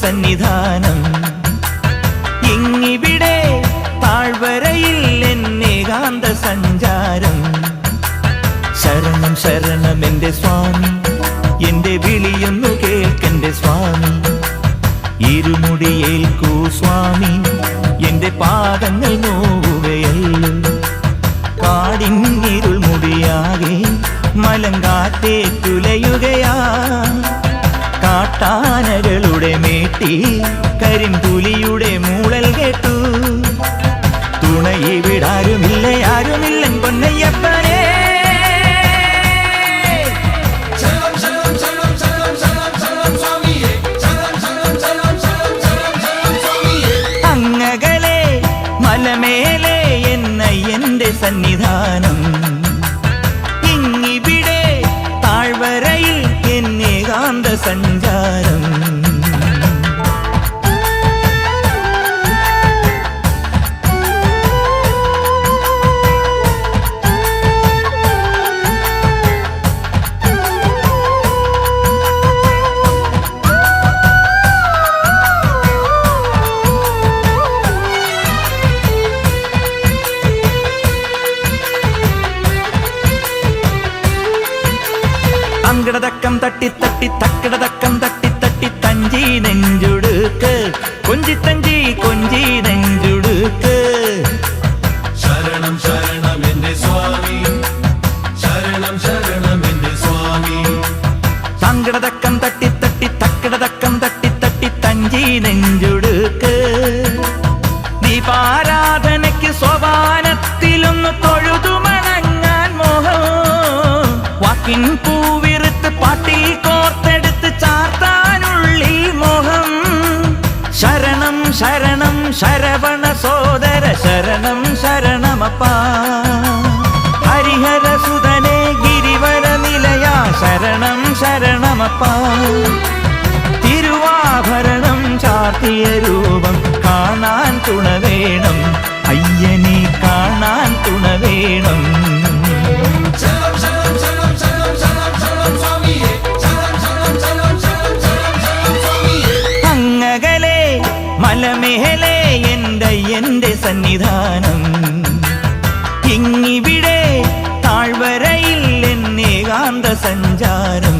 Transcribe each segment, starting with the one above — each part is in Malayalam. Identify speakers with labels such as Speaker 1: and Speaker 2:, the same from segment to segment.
Speaker 1: സന്നിധാനം. ഇങ്ങിവിടെ താഴ്വരയിൽ എന്നേകാന്ത സഞ്ചാരം. ശരണം ശരണം എൻ്റെ സ്വാമി, എൻ്റെ വിളിയൊന്നു കേൾക്കെൻ്റെ സ്വാമി. ഇരുമുടിയേൽക്കൂ സ്വാമി, എൻ്റെ പാദങ്ങൾ നോവുകയല്ലോ. കാടിന്നിരുൾ മുടിയാകെ മലങ്കാറ്റേറ്റുലയുകയാ. കാട്ടാനകളുടെ മേട്ടി കരിമ്പുലിയുടെ മൂളൽ കേട്ടു. തുണയിവിടാരുമില്ല ആരുമില്ലൻ പൊന്നയ്യപ്പനേ. അങ്ങകലെ മലമേലെ എന്നയ്യന്റെ സന്നിധാനം. ഇങ്ങിവിടെ താഴ്വരയിൽ എന്നേകാന്ത സഞ്ചാരം. തങ്കിടതക്കം തട്ടി തട്ടി തക്കിടതക്കം തട്ടി തട്ടി തഞ്ചി നെഞ്ചുടുക്ക് കൊഞ്ചി തഞ്ചി കൊഞ്ചി നെഞ്ചുടുക്ക്.
Speaker 2: ശരണം ശരണം എൻ്റെ സ്വാമി, ശരണം ശരണം എൻ്റെ സ്വാമി.
Speaker 1: തങ്കിടതക്കം തട്ടി തട്ടി തക്കിടതക്കം തട്ടി തട്ടി തഞ്ചി നെഞ്ചുടുക്ക്. ദീപാരാധനയ്ക്ക് സോപാനത്തിലൊന്ന് തൊഴുതുമണങ്ങാൻ മോഹം. വാക്കിൻ പൂവിറുത്ത് പാട്ടിൽ കോർത്തെടുത്ത് ചാർത്താനുള്ളിൽ മോഹം. ശരണം ശരണം ശരവണ സോദര ശരണം ശരണമപ്പാ. ഹരിഹര സുതനേ ഗിരിവര നിലയാ ശരണം ശരണമപ്പാ. തിരുവാഭരണം ചാർത്തിയ രൂപം കാണാൻ തുണ വേണം. അയ്യനെ കാണാൻ തുണ വേണം. അങ്ങകലെ മലമേലെ എൻ്റെ സന്നിധാനം. ഇങ്ങിവിടെ താഴ്വരയിൽ എന്നേകാന്ത സഞ്ചാരം.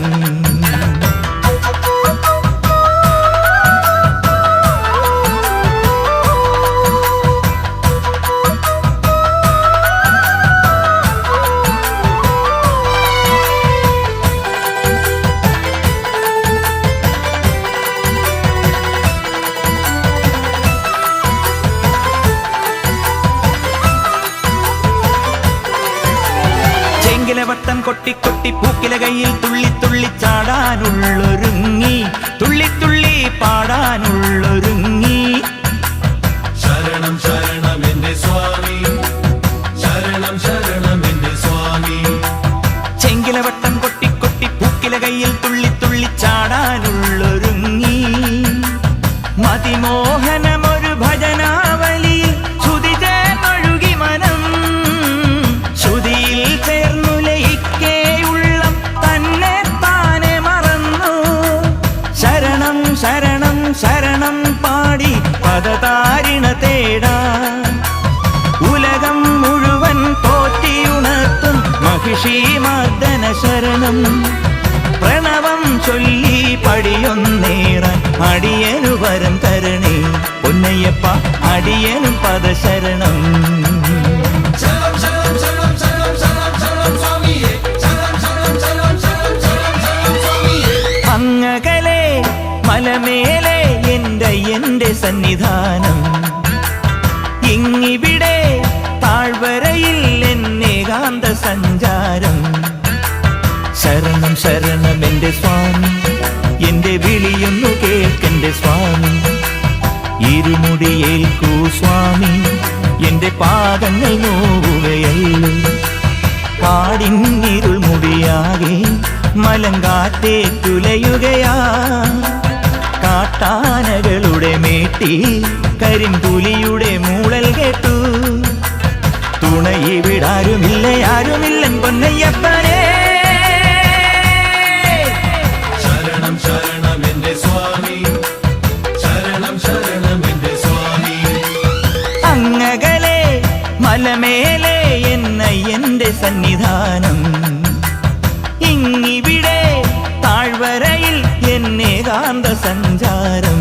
Speaker 1: വട്ടം കൊട്ടി കൊട്ടി പൂക്കില കയ്യിൽ തുള്ളി തുള്ളി ചാടാനുള്ളൊരുങ്ങി, തുള്ളി തുള്ളി പാടാനുള്ളൊരുങ്ങി.
Speaker 2: ശരണം ശരണം എൻ്റെ സ്വാമി, ശരണം ശരണം എൻ്റെ സ്വാമി.
Speaker 1: ചെങ്കില വട്ടം കൊട്ടി കൊട്ടി പൂക്കില കയ്യിൽ തുള്ളി തുള്ളി ചാടാനുള്ളൊരുങ്ങി. മതിമോഹനമൊരു ഭജനാവലിയിൽ ശ്രുതി ചേർന്നൊഴുകി മനം. ശ്രുതിയിൽ ചേർന്നു ലയിക്കേ ഉള്ളം തന്നെ താനെ മറന്നു. ശരണം ശരണം ശരണം പാടി പദതാരിണ തേടാ. ഉലകം മുഴുവൻ പോറ്റിയുണർത്തും മഹിഷി മർദ്ദന ശരണം. പ്രണവം ചൊല്ലി പടിയൊന്നേറാൻ അടിയനു വരം തരണേ പൊന്നയ്യപ്പ. അടിയനും പദശരണം. അങ്ങകലെ മലമേലെ എൻ്റെ സന്നിധാനം. ഇങ്ങിവിടെ താഴ്വരയിൽ എന്നേകാന്ത സഞ്ചാരം. ശരണം ശരണം എൻ്റെ സ്വാമി, എൻ്റെ വിളിയൊന്നു കേൾക്കെൻ്റെ സ്വാമി. ഇരുമുടിയേൽക്കൂ സ്വാമി, എൻ്റെ പാദങ്ങൾ നോവുകയല്ലോ. കാടിന്നിരുൾ മുടിയാകെ മലങ്കാറ്റേറ്റുലയുകയാ. കാട്ടാനകളുടെ മേട്ടി കരിമ്പുലിയുടെ മൂളൽ കേട്ടു. തുണയിവിടാരുമില്ല ആരുമില്ലൻ പൊന്നയ്യപ്പനേ.
Speaker 2: ശരണം ശരണം എൻ്റെ സ്വാമി,
Speaker 1: മലമേലെ എന്നയ്യന്റെ സന്നിധാനം, ഇങ്ങിവിടെ താഴ്വരയിൽ എന്നേകാന്ത സഞ്ചാരം.